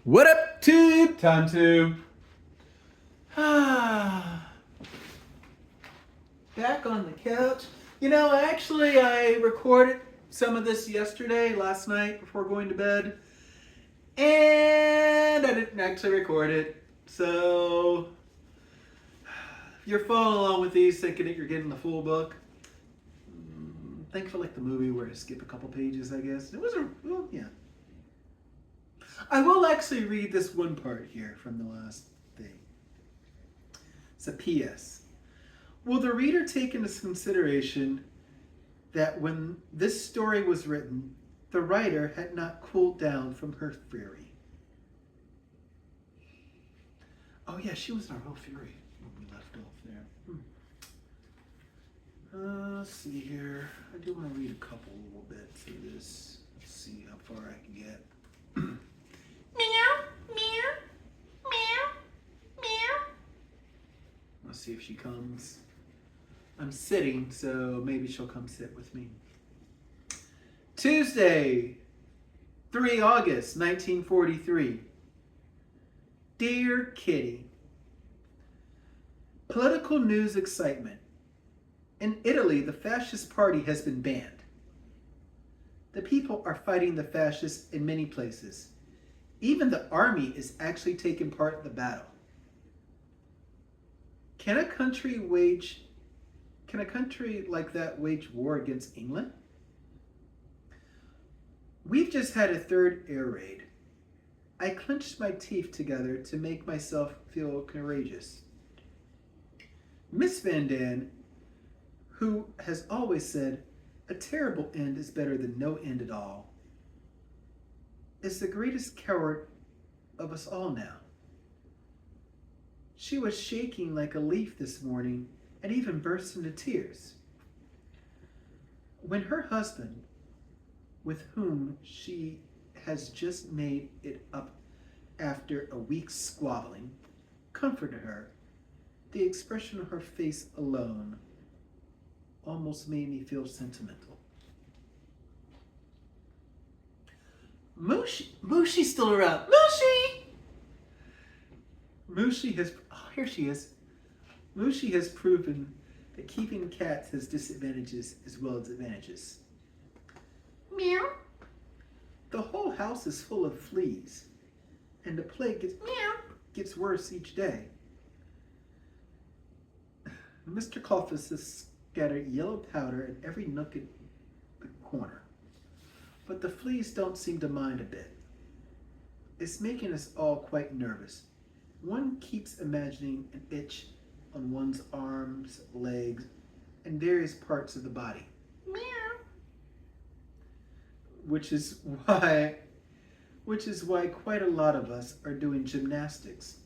What up, tube? Time to back on the couch. Actually, I recorded some of this last night before going to bed, and I didn't actually record it. So, if you're following along with these, thinking that you're getting the full book, think for like the movie where I skip a couple pages, I guess. It was yeah. I will actually read this one part here from the last thing. It's a PS. Will the reader take into consideration that when this story was written, the writer had not cooled down from her fury? Oh yeah, she was in our real fury when we left off there. Let's see here. I do want to read a couple little bits of this. Let's see how far I can get. Meow, meow, meow, meow. Let's see if she comes. I'm sitting, so maybe she'll come sit with me. Tuesday, 3 August, 1943. Dear Kitty, political news excitement. In Italy, the fascist party has been banned. The people are fighting the fascists in many places. Even the army is actually taking part in the battle. Can a country like that wage war against England? We've just had a third air raid. I clenched my teeth together to make myself feel courageous. Miss Van Daan, who has always said, a terrible end is better than no end at all, is the greatest coward of us all now. She was shaking like a leaf this morning and even burst into tears. When her husband, with whom she has just made it up after a week's squabbling, comforted her, the expression of her face alone almost made me feel sentimental. Mooshi's still around. Mooshi has, oh, here she is. Mooshi has proven that keeping cats has disadvantages as well as advantages. Meow. The whole house is full of fleas, and the plague gets worse each day. Mr. Colfus has scattered yellow powder in every nook in the corner, but the fleas don't seem to mind a bit. It's making us all quite nervous. One keeps imagining an itch on one's arms, legs, and various parts of the body. Meow. Which is why quite a lot of us are doing gymnastics,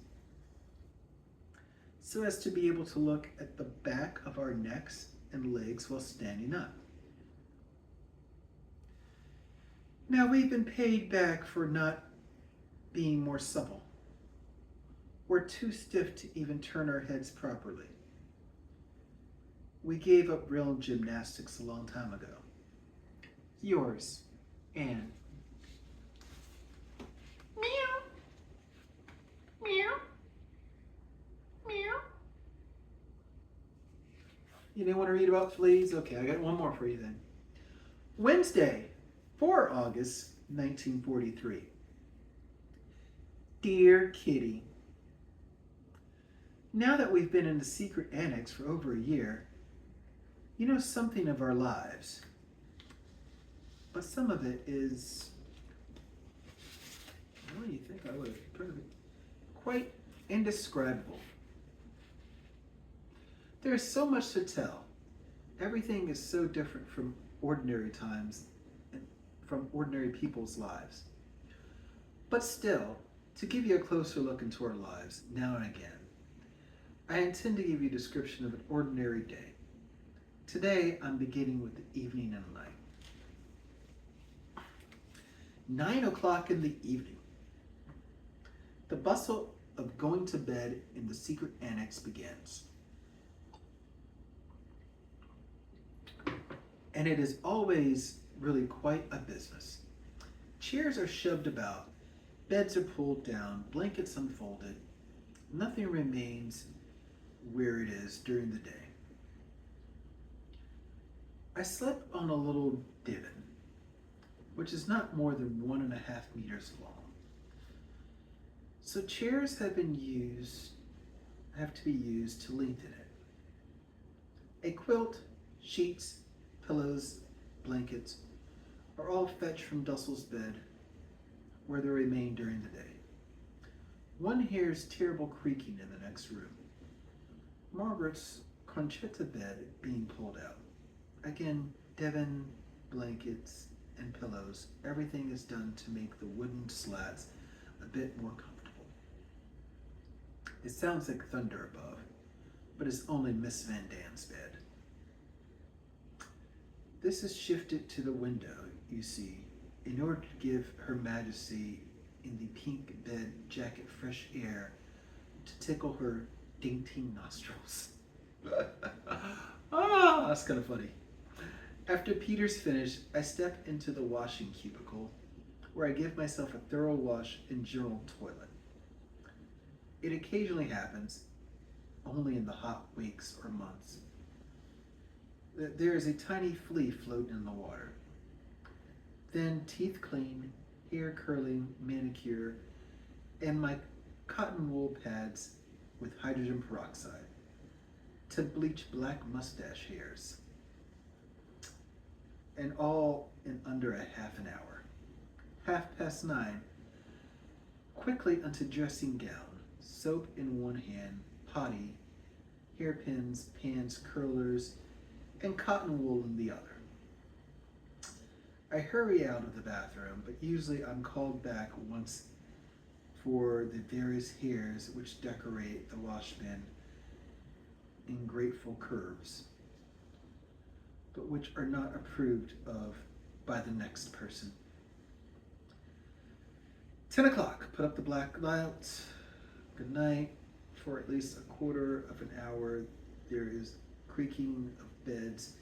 so as to be able to look at the back of our necks and legs while standing up. Now we've been paid back for not being more supple. We're too stiff to even turn our heads properly. We gave up real gymnastics a long time ago. Yours, Anne. Meow. Meow. Meow. You didn't want to read about fleas? Okay, I got one more for you then. Wednesday, 4 August, 1943. Dear Kitty, now that we've been in the secret annex for over a year, you know something of our lives. But some of it is, what do you think I would put it? Quite indescribable. There's so much to tell. Everything is so different from ordinary times and from ordinary people's lives. But still, to give you a closer look into our lives now and again, I intend to give you a description of an ordinary day. Today, I'm beginning with the evening and night. 9 o'clock in the evening. The bustle of going to bed in the secret annex begins. And it is always really quite a business. Chairs are shoved about, Beds are pulled down, blankets unfolded. Nothing remains where it is during the day. I slept on a little divan, which is not more than 1.5 meters long. So chairs have to be used to lengthen it. A quilt, sheets, pillows, blankets are all fetched from Dussel's bed, where they remain during the day. One hears terrible creaking in the next room. Margaret's Conchetta bed being pulled out. Again, divan, blankets, and pillows. Everything is done to make the wooden slats a bit more comfortable. It sounds like thunder above, but it's only Miss Van Dan's bed. This is shifted to the window, you see, in order to give Her Majesty in the pink bed jacket fresh air to tickle her dainty nostrils. That's kind of funny. After Peter's finished, I step into the washing cubicle, where I give myself a thorough wash and general toilet. It occasionally happens, only in the hot weeks or months, that there is a tiny flea floating in the water. Then teeth clean, hair curling, manicure, and my cotton wool pads with hydrogen peroxide to bleach black mustache hairs. And all in under a half an hour. 9:30, quickly unto dressing gown, soap in one hand, potty, hairpins, pans, curlers, and cotton wool in the other. I hurry out of the bathroom, but usually I'm called back once for the various hairs which decorate the washbin in grateful curves, but which are not approved of by the next person. 10:00, put up the black lights. Good night. For at least a quarter of an hour, there is creaking of beds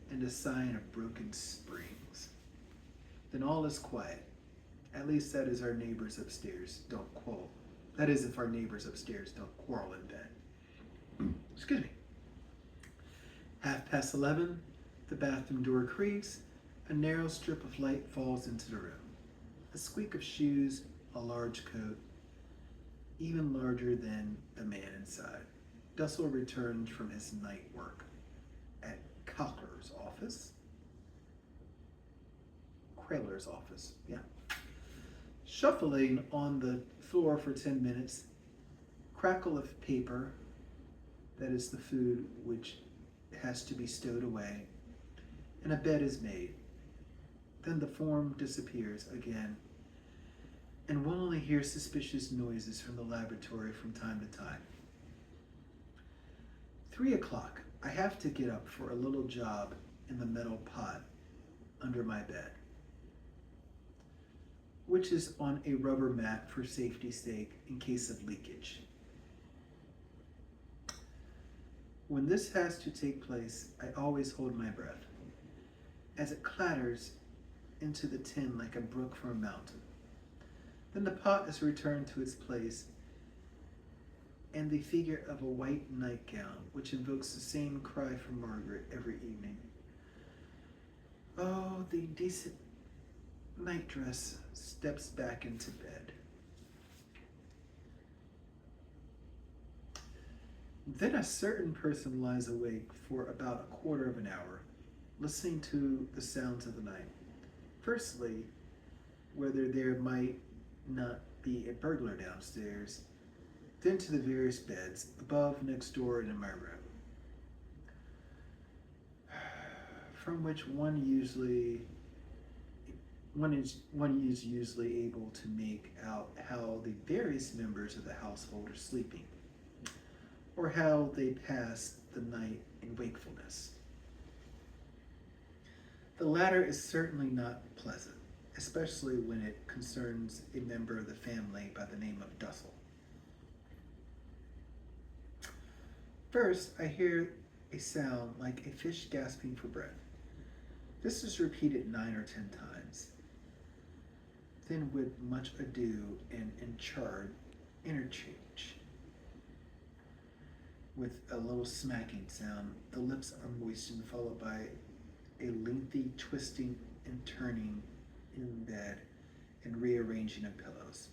and a sign of broken springs. Then all is quiet. At least that is our neighbors upstairs don't quarrel. That is if our neighbors upstairs don't quarrel in bed. Excuse me. 11:30, the bathroom door creaks, a narrow strip of light falls into the room. A squeak of shoes, a large coat, even larger than the man inside. Dussel returned from his night work at Kreller's office, yeah. Shuffling on the floor for 10 minutes, crackle of paper, that is the food which has to be stowed away, and a bed is made. Then the form disappears again, and one only hears suspicious noises from the laboratory from time to time. 3:00, I have to get up for a little job in the metal pot under my bed, which is on a rubber mat for safety's sake in case of leakage. When this has to take place, I always hold my breath, as it clatters into the tin like a brook from a mountain. Then the pot is returned to its place, and the figure of a white nightgown, which invokes the same cry from Margaret every evening. Oh, the decent nightdress steps back into bed. Then a certain person lies awake for about a quarter of an hour, listening to the sounds of the night. Firstly, whether there might not be a burglar downstairs, then to the various beds, above, next door, and in my room, from which one is usually able to make out how the various members of the household are sleeping, or how they pass the night in wakefulness. The latter is certainly not pleasant, especially when it concerns a member of the family by the name of Dussel. First, I hear a sound like a fish gasping for breath. This is repeated 9 or 10 times. Then with much ado and interchange, with a little smacking sound, the lips are moistened, followed by a lengthy twisting and turning in bed and rearranging of pillows.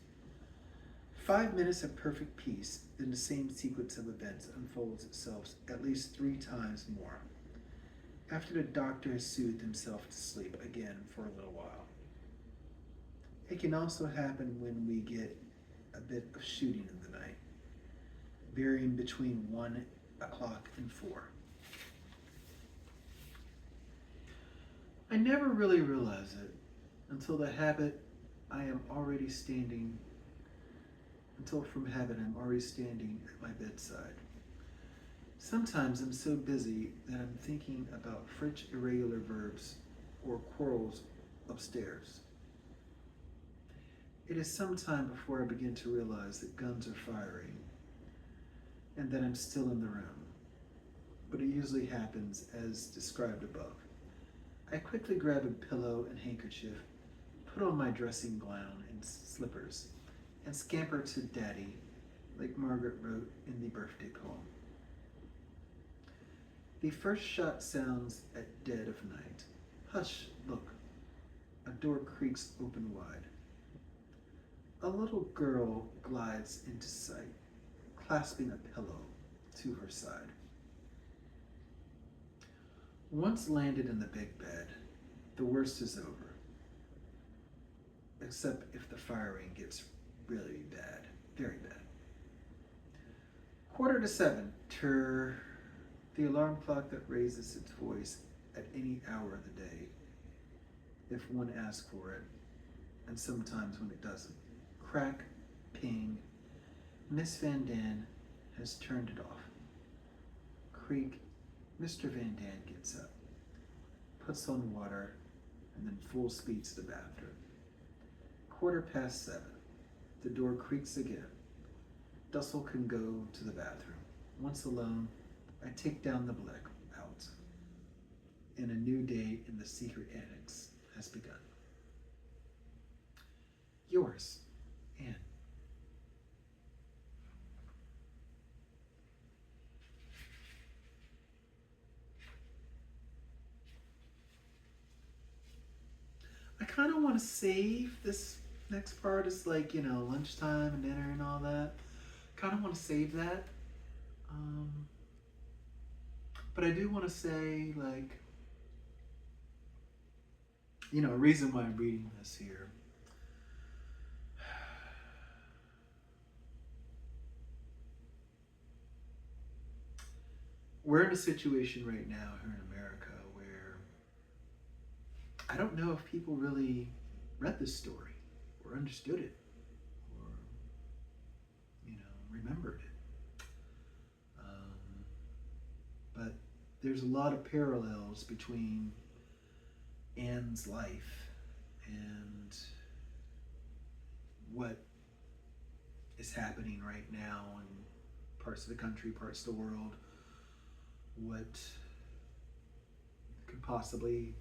5 minutes of perfect peace, then the same sequence of events unfolds itself at least 3 times more, after the doctor has soothed himself to sleep again for a little while. It can also happen when we get a bit of shooting in the night, varying between 1 o'clock and 4. I never really realize it until the habit I am already standing, until from habit I'm already standing at my bedside. Sometimes I'm so busy that I'm thinking about French irregular verbs or quarrels upstairs. It is some time before I begin to realize that guns are firing and that I'm still in the room, but it usually happens as described above. I quickly grab a pillow and handkerchief, put on my dressing gown and slippers, and scamper to Daddy, like Margaret wrote in the birthday poem. The first shot sounds at dead of night. Hush, look. A door creaks open wide. A little girl glides into sight, clasping a pillow to her side. Once landed in the big bed, the worst is over. Except if the firing gets really bad, very bad. 6:45, the alarm clock that raises its voice at any hour of the day, if one asks for it, and sometimes when it doesn't. Crack, ping, Miss Van Daan has turned it off. Creak, Mr. Van Daan gets up, puts on water, and then full speed to the bathroom. 7:15, the door creaks again. Dussel can go to the bathroom. Once alone, I take down the black out, and a new day in the secret annex has begun. Yours, Anne. I kind of want to save this next part. Is like, lunchtime and dinner and all that. Kind of want to save that. But I do want to say, like, a reason why I'm reading this here. We're in a situation right now here in America where I don't know if people really read this story or understood it or, remembered it. But there's a lot of parallels between Anne's life and what is happening right now in parts of the country, parts of the world, what could possibly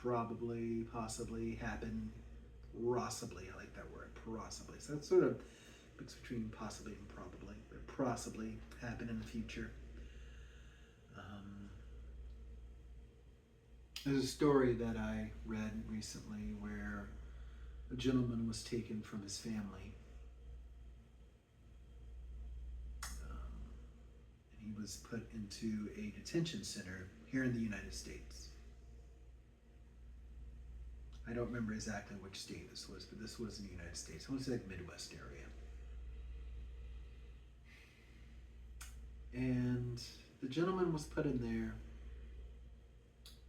happen, possibly, I like that word, possibly. So it's sort of mix between possibly and probably, but possibly happen in the future. There's a story that I read recently where a gentleman was taken from his family. And he was put into a detention center here in the United States. I don't remember exactly which state this was, but this was in the United States. I want to say like Midwest area. And the gentleman was put in there,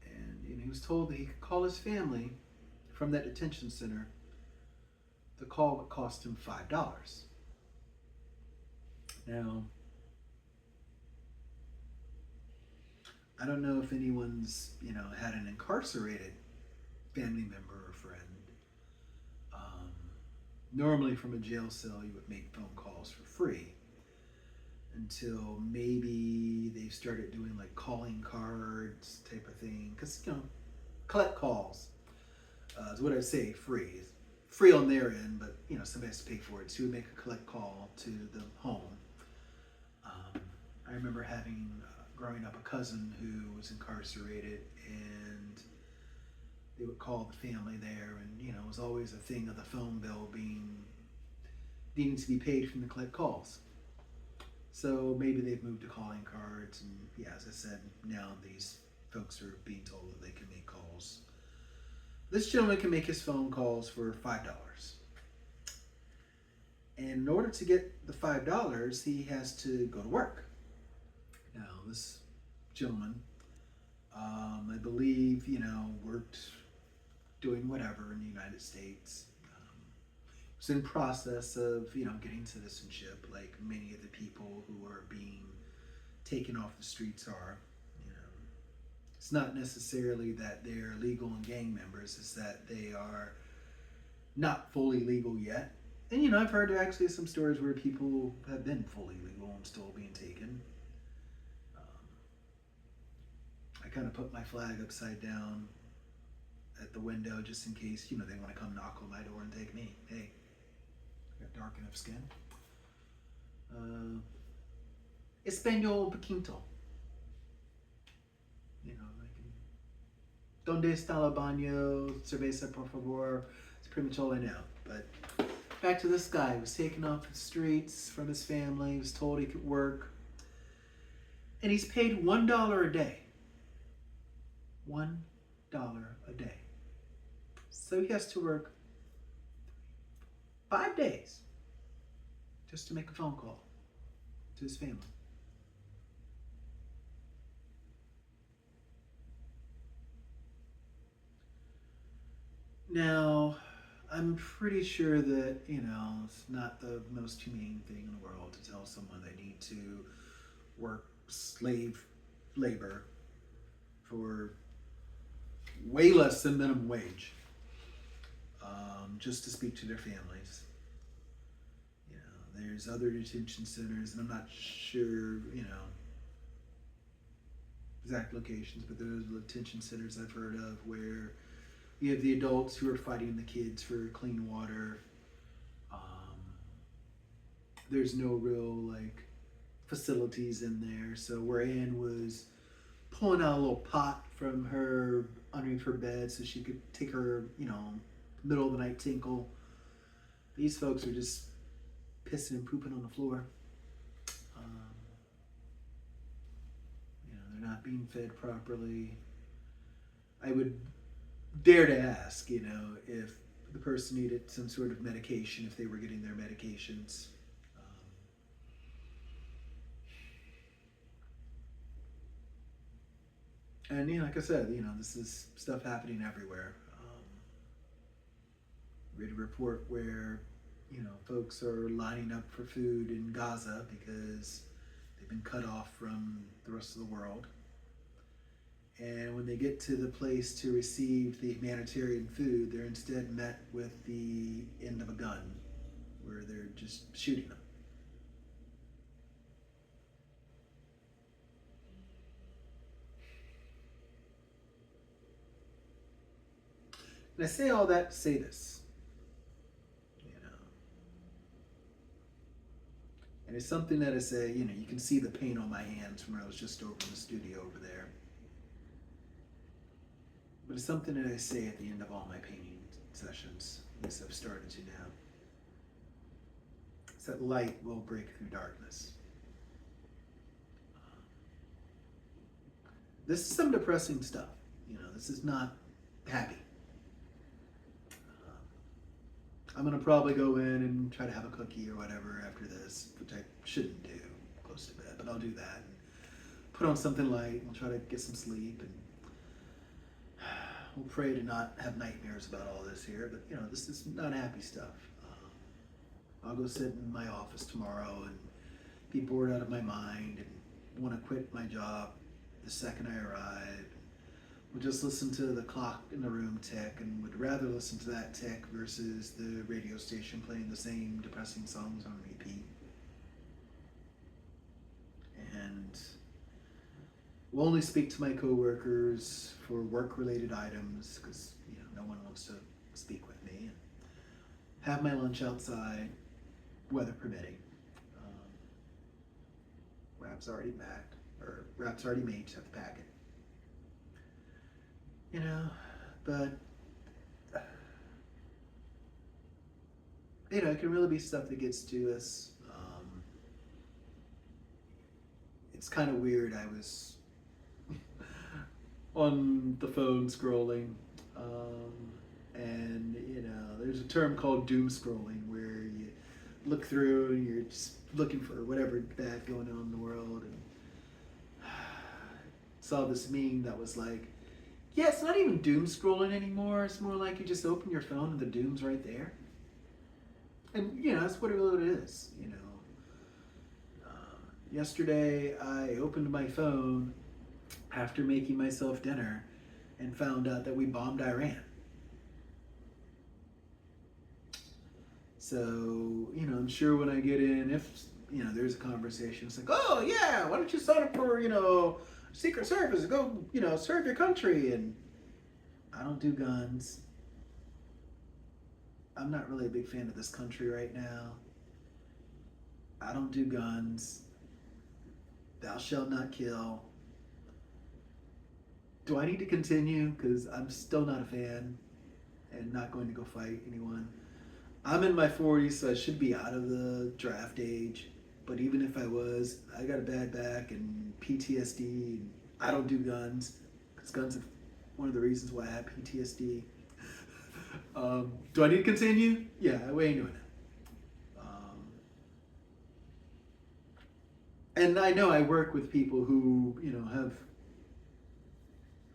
and he was told that he could call his family from that detention center. The call would cost him $5. Now, I don't know if anyone's, had an incarcerated family member or friend. Normally from a jail cell, you would make phone calls for free until maybe they started doing like calling cards type of thing. Because, collect calls is what I say, free. free on their end, but somebody has to pay for it. So he would make a collect call to the home. I remember having, growing up, a cousin who was incarcerated, and they would call the family there, and it was always a thing of the phone bill needing to be paid from the collect calls. So maybe they've moved to calling cards, and yeah, as I said, now these folks are being told that they can make calls. This gentleman can make his phone calls for $5. And in order to get the $5, he has to go to work. Now, this gentleman, I believe, worked doing whatever in the United States. Was in process of, getting citizenship, like many of the people who are being taken off the streets are. It's not necessarily that they're illegal and gang members, it's that they are not fully legal yet. And I've heard actually some stories where people have been fully legal and still being taken. I kind of put my flag upside down at the window just in case, they want to come knock on my door and take me. Hey, I got dark enough skin. Español poquito. Donde está el baño? Cerveza, por favor. It's pretty much all I know. But back to this guy. He was taken off the streets from his family. He was told he could work. And he's paid $1 a day. $1 a day. So he has to work 5 days just to make a phone call to his family. Now, I'm pretty sure that, it's not the most humane thing in the world to tell someone they need to work slave labor for way less than minimum wage, just to speak to their families. There's other detention centers, and I'm not sure, exact locations, but there's detention centers I've heard of where you have the adults who are fighting the kids for clean water. There's no real facilities in there. So where Ann was pulling out a little pot from her underneath her bed so she could take her, middle of the night tinkle, these folks are just pissing and pooping on the floor. They're not being fed properly. I would dare to ask, if the person needed some sort of medication, if they were getting their medications. And like I said, this is stuff happening everywhere. Read a report where, folks are lining up for food in Gaza because they've been cut off from the rest of the world. And when they get to the place to receive the humanitarian food, they're instead met with the end of a gun, where they're just shooting them. And I say all that to say this. And it's something that I say, you can see the paint on my hands from when I was just over in the studio over there. But it's something that I say at the end of all my painting sessions, at least I've started to now. It's that light will break through darkness. This is some depressing stuff. This is not happy. I'm going to probably go in and try to have a cookie or whatever after this, which I shouldn't do close to bed, but I'll do that. And put on something light, and we'll try to get some sleep, and we'll pray to not have nightmares about all this here, but this is not happy stuff. I'll go sit in my office tomorrow and be bored out of my mind and want to quit my job the second I arrive. We'll just listen to the clock in the room tick, and would rather listen to that tick versus the radio station playing the same depressing songs on repeat. And we'll only speak to my coworkers for work-related items because no one wants to speak with me. And have my lunch outside, weather permitting. Um, wrap's already packed, or wrap's already made, just have to pack it. You know, but you know, it can really be stuff that gets to us. It's kind of weird. I was on the phone scrolling, and you know, there's a term called doom scrolling where you look through and you're just looking for whatever bad going on in the world, and saw this meme that was like, yeah, it's not even doom scrolling anymore. It's more like you just open your phone and the doom's right there. And you know, that's what it really is. You know, yesterday I opened my phone after making myself dinner and found out that we bombed Iran. So, you know, I'm sure when I get in, if, you know, there's a conversation, it's like, oh yeah, why don't you sign up for, you know, Secret Service, go, you know, serve your country. And I don't do guns. I'm not really a big fan of this country right now. I don't do guns. Thou shalt not kill. Do I need to continue? Because I'm still not a fan and not going to go fight anyone. I'm in my 40s, so I should be out of the draft age. But even if I was, I got a bad back and PTSD. And I don't do guns, because guns are one of the reasons why I have PTSD. Do I need to continue? Yeah, we ain't doing it. And I know I work with people who, you know,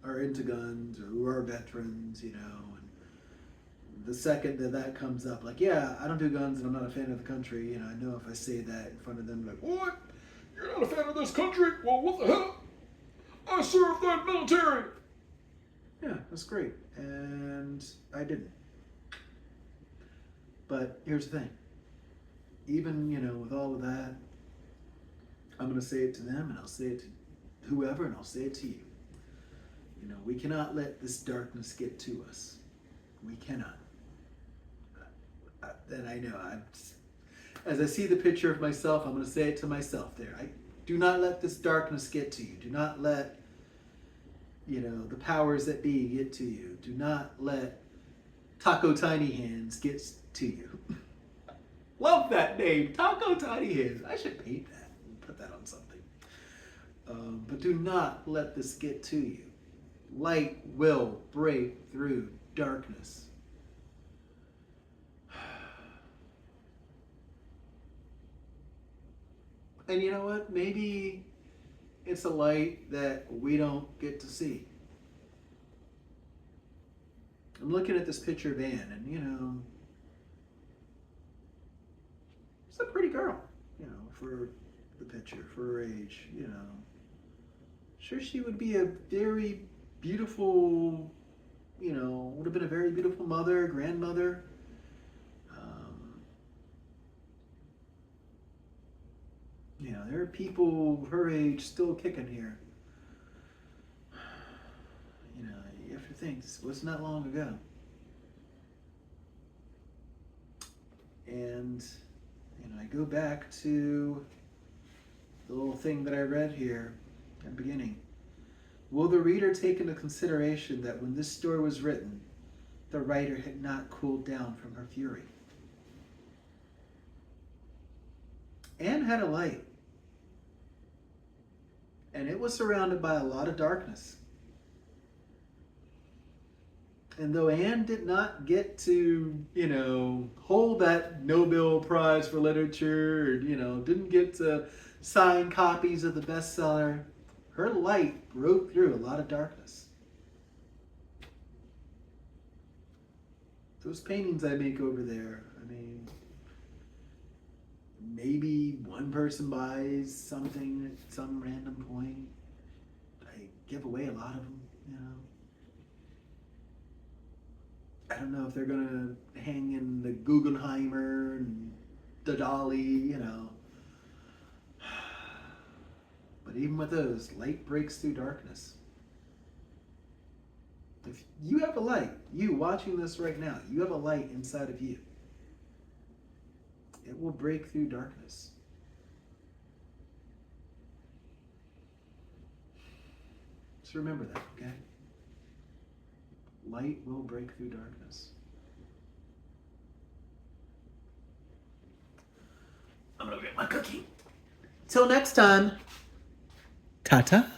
are into guns or who are veterans, you know, and the second that comes up, like, yeah, I don't do guns and I'm not a fan of the country, you know, I know if I say that in front of them, like, what? You're not a fan of this country? Well, what the hell? I served that military. Yeah, that's great. And I didn't. But here's the thing. Even, you know, with all of that, I'm going to say it to them, and I'll say it to whoever, and I'll say it to you. You know, we cannot let this darkness get to us. We cannot. And I know, as I see the picture of myself, I'm going to say it to myself there. Do not let this darkness get to you. Do not let, you know, the powers that be get to you. Do not let Taco Tiny Hands get to you. Love that name, Taco Tiny Hands. I should paint that and put that on something. But do not let this get to you. Light will break through darkness. And you know what? Maybe it's a light that we don't get to see. I'm looking at this picture of Anne, and you know, it's a pretty girl, you know, for the picture, for her age, you know. Sure, she would be a very beautiful, you know, would have been a very beautiful mother, grandmother. You know, there are people her age still kicking here. You know, you have to think, this wasn't that long ago. And, you know, I go back to the little thing that I read here at the beginning. Will the reader take into consideration that when this story was written, the writer had not cooled down from her fury? Anne had a light, and it was surrounded by a lot of darkness. And though Anne did not get to, you know, hold that Nobel Prize for Literature, or, you know, didn't get to sign copies of the bestseller, her light broke through a lot of darkness. Those paintings I make over there, I mean, maybe one person buys something at some random point. I give away a lot of them, you know. I don't know if they're going to hang in the Guggenheimer and the Dali, you know. But even with those, light breaks through darkness. If you have a light, you watching this right now, you have a light inside of you. It will break through darkness. Just remember that, okay? Light will break through darkness. I'm gonna get my cookie. Till next time. Ta-ta.